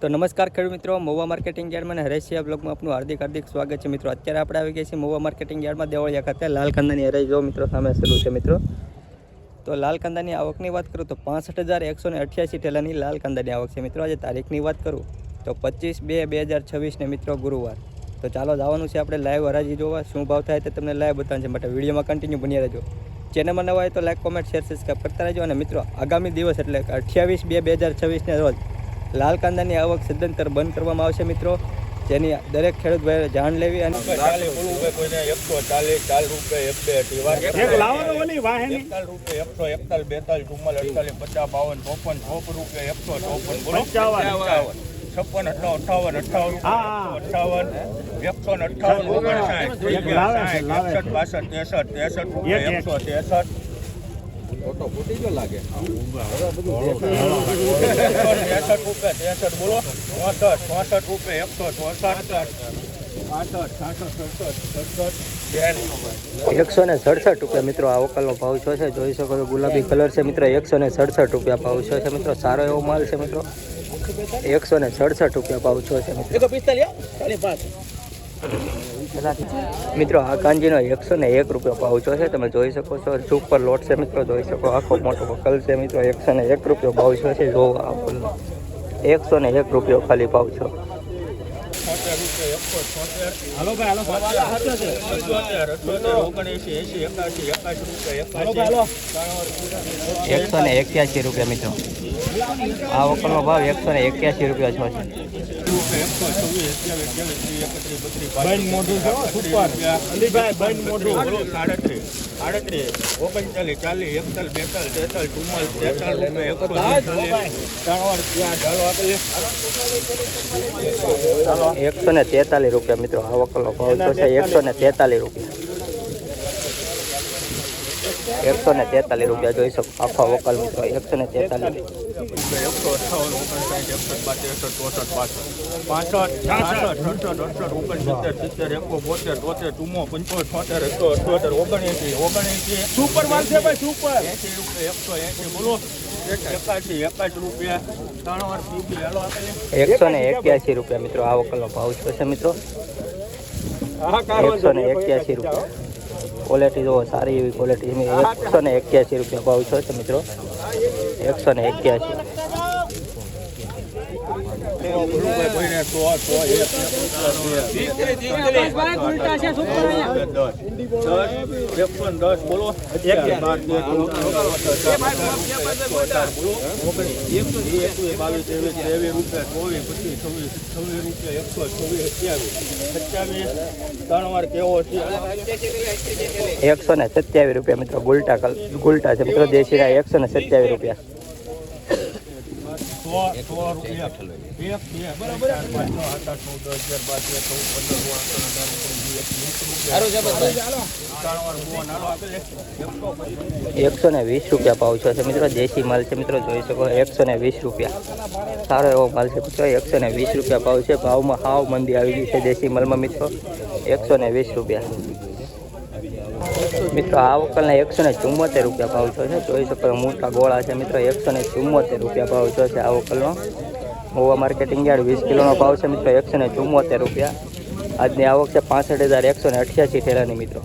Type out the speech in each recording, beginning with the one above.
તો નમસ્કાર ખેડૂત મિત્રો, મહુવા માર્કેટિંગ યાર્ડમાં અને હરેશિયા બ્લોગમાં આપનું હાર્દિક સ્વાગત છે મિત્રો। અત્યારે આપણે આવી ગયા છીએ મહુવા માર્કેટિંગ યાર્ડમાં દેવળિયા ખાતે લાલ કાંદાની હરાઈ જો મિત્રો સામે શરૂ છે મિત્રો। તો લાલ કાંદાની આવકની વાત કરું તો 65,188 ઠેલાની લાલ કાંદાની આવક છે મિત્રો। આજે તારીખની વાત કરું તો 25/2/2026 ને મિત્રો ગુરુવાર। તો ચાલો જવાનું છે આપણે લાઈવ હરાજી જોવા, શું ભાવ થાય તે તમને લાઈવ બતાવવાનું છે માટે વિડીયોમાં કન્ટિન્યુ બની રહેજો। ચેનલમાં નવા હોય તો લાઈક, કોમેન્ટ, શેર, સબસ્ક્રાઈબ કરતા રહેજો। અને મિત્રો આગામી દિવસ એટલે 28/2/2026 ને રોજ લાલ કાંદાની આવક સદંતર બંધ કરવામાં આવશે મિત્રો, જેની દરેક ખેડૂત ભાઈ જાણ લેવી। અને ફોટો ફૂટી ગયો લાગે। બોલો 167 રૂપિયા મિત્રો આ વકલનો ભાવ છો છે। જોઈ શકો છો ગુલાબી કલર છે મિત્રો। 167 રૂપિયા ભાવ છો છે મિત્રો। સારો એવો માલ છે મિત્રો। 167 રૂપિયા ભાવ છો છે મિત્રો। મિત્રો આ કાંજીનો 101 રૂપિયા ભાવ છો છે। તમે જોઈ શકો છો સુપર લોટ છે મિત્રો। જોઈ શકો આખો મોટો વકલ છે મિત્રો। 101 રૂપિયો ભાવ છો છે। જો આ ફૂલનો 101 રૂપિયો ખાલી ભાવ છો। 181 રૂપિયા મિત્રો આ વકલનો ભાવ 181 રૂપિયા છો છે। ₹143 રૂપિયા મિત્રો આ વકલનો ભાવ છે। 143 રૂપિયા 143 રૂપિયા જોઈ શકો આખો વકલ મિત્રો। 143 181 રૂપિયા મિત્રો આ વકલનો ભાવ છે મિત્રો। 181 રૂપિયા ક્વોલિટી જો સારી એવી ક્વોલિટી। 181 રૂપિયા ભાવ છે મિત્રો। 181 127 રૂપિયા મિત્રો ગુલટા છે મિત્રો। દેશીના 127 રૂપિયા। ₹120 રૂપિયા ભાવ છે મિત્રો। દેશી માલ છે મિત્રો। જોઈ શકો 120 રૂપિયા સારો એવો માલ છે મિત્રો। 120 રૂપિયા ભાવ છે। ભાવમાં હાવ મંદી આવી ગઈ છે દેશી માલમાં મિત્રો। 120 રૂપિયા મિત્રો આ વકલના 174 રૂપિયા ભાવ છે। જોઈ શકો મોટા ગોળા છે મિત્રો। 174 રૂપિયા ભાવ છે આ વકલનો। મહુવા માર્કેટિંગ યાર્ડ 20 કિલોનો ભાવ છે મિત્રો। 174 રૂપિયા આજની આવક છે। 65,188 ઠેલાની મિત્રો।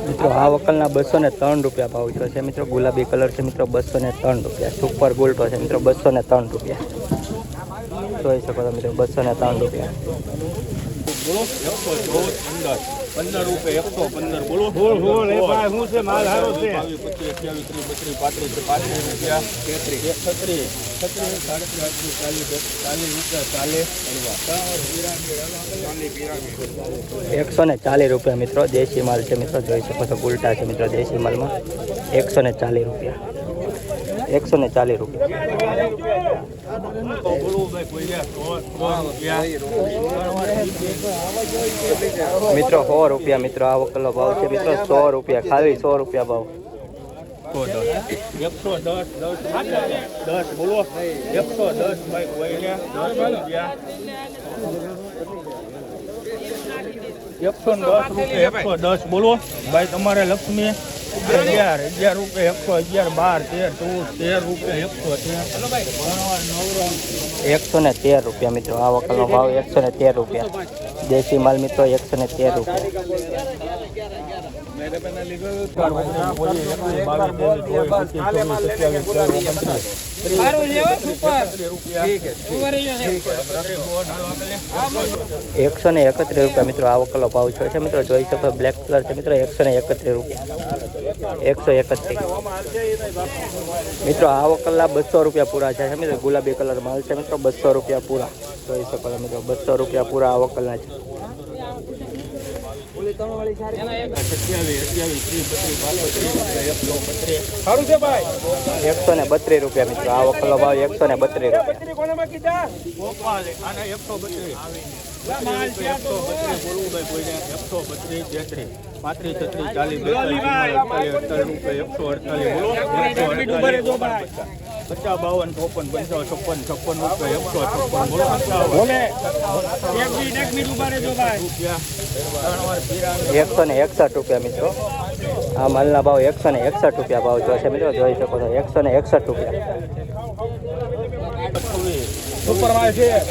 મિત્રો આ વકલના 203 રૂપિયા ભાવ છે મિત્રો। ગુલાબી કલર છે મિત્રો। 203 રૂપિયા સુપર ગોલ્ટો છે મિત્રો। 203 રૂપિયા જોઈ શકો છો મિત્રો। 203 રૂપિયા બોલો 114 15 રૂપિયા 115 બોલો બોલ બોલ એ ભાઈ શું છે માલ હારો છે 22 23 28 30 32 35 140 રૂપિયા મિત્રો દેશી માલ છે મિત્રો જોઈ શકો છો ઉલટા છે મિત્રો દેશી માલમાં 140 રૂપિયા 140 રૂપિયા મિત્રો 100 રૂપિયા મિત્રો આ વકલો ભાવ છે મિત્રો 100 રૂપિયા ખાલી 100 રૂપિયા ભાવ 110 બોલો 110 ભાઈ કોઈ 110 બોલો ભાઈ તમારે લક્ષ્મી 11 રૂપિયા 111 12 13 14 113 113 રૂપિયા મિત્રો આ વકલનો ભાવ 113 રૂપિયા દેશી માલ મિત્રો 113 રૂપિયા એકસો ને 31 રૂપિયા મિત્રો આ વકલો ભાવ છે મિત્રો જોઈ શકો બ્લેક કલર છે મિત્રો 131 રૂપિયા 131 મિત્રો આ વકલના 200 રૂપિયા પૂરા છે મિત્રો ગુલાબી કલર માલ છે મિત્રો 200 રૂપિયા પૂરા જોઈ શકો છો મિત્રો 200 રૂપિયા પૂરા આ વકલના છે 132 રૂપિયા મિત્રો આ વકલનો ભાવ 132 રૂપિયા પાંત્રીસ છત્રીસ ચાલીસ બેતાલીસ 50 52 53 55 56 161 રૂપિયા મિત્રો આ માલના ભાવ 161 રૂપિયા ભાવ છે મિત્રો જોઈ શકો છો 161 રૂપિયા સુપર માલ છે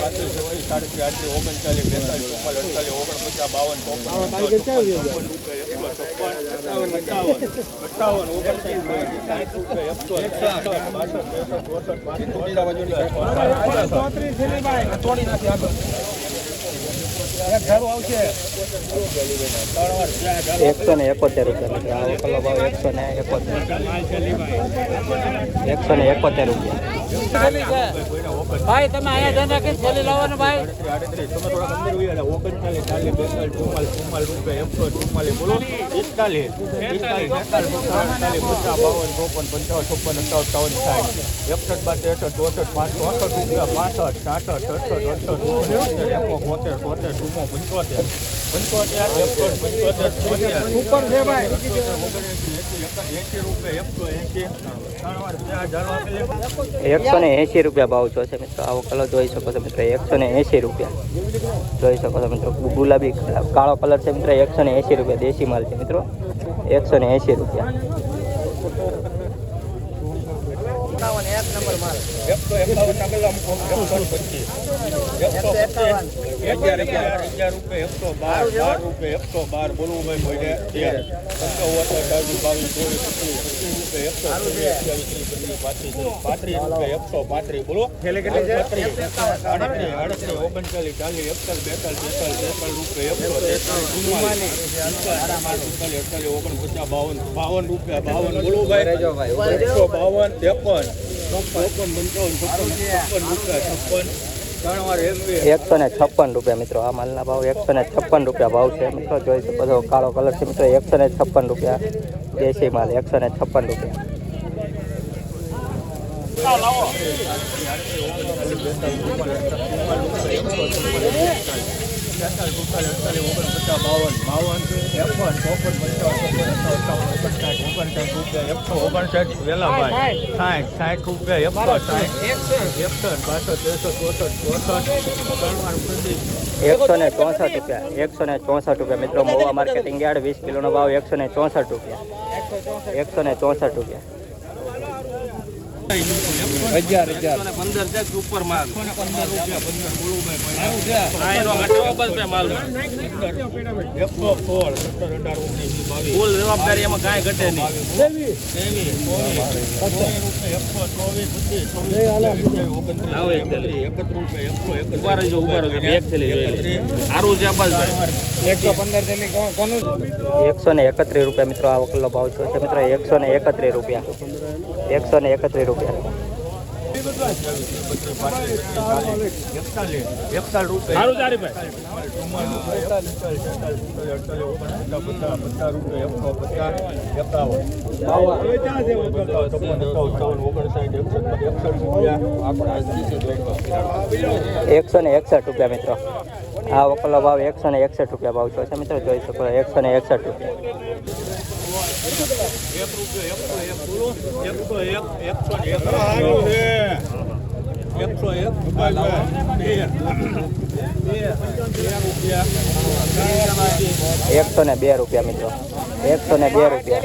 171 રૂપિયા આ વકલનો ભાવ 171 રૂપિયા ભાઈ તમે અહીંયા ધંધા કે થેલી લાવવાનો ભાઈ ઉપર છે ભાઈ 180 રૂપિયા ભાવ છે મિત્રો આવો કલર જોઈ શકો છો મિત્રો 180 રૂપિયા જોઈ શકો છો મિત્રો ગુલાબી કાળો કલર છે મિત્રો 180 રૂપિયા દેશી માલ છે મિત્રો 180 રૂપિયા એક નંબર માલ 112 બોલવું ભાઈ બોલો થેલે કેટલી છે 38 39 40 51 રૂપિયા બોલવું ભાઈ 152 156 રૂપિયા મિત્રો આ માલના ભાવ 156 રૂપિયા ભાવ છે મિત્રો જોઈ શકો છો કાળો કલર છે મિત્રો 156 રૂપિયા દેશી માલ 156 રૂપિયા ₹164 મિત્રો મોવા માર્કેટિંગ યાર્ડ 20 કિલોનો ભાવ 164 રૂપિયા 164 રૂપિયા ₹15 છે સુપર માલ આ એનો ઘટાડો બસ બે માલ ફૂલ જવાબદારી એમાં કાંઈ ઘટે નહીં ઉભા રહેજો એક થેલી જોઈ લે સારું છે બસ 131 રૂપિયા મિત્રો આ વકલનો ભાવ થયો છે મિત્રો 131 રૂપિયા 131 રૂપિયા સારું ચારી ભાઈ ₹161 મિત્રો આ વકલનો ભાવ 161 રૂપિયા ભાવ થયો છે મિત્રો જોઈ શકો 161 રૂપિયા ₹102 મિત્રો 102 રૂપિયા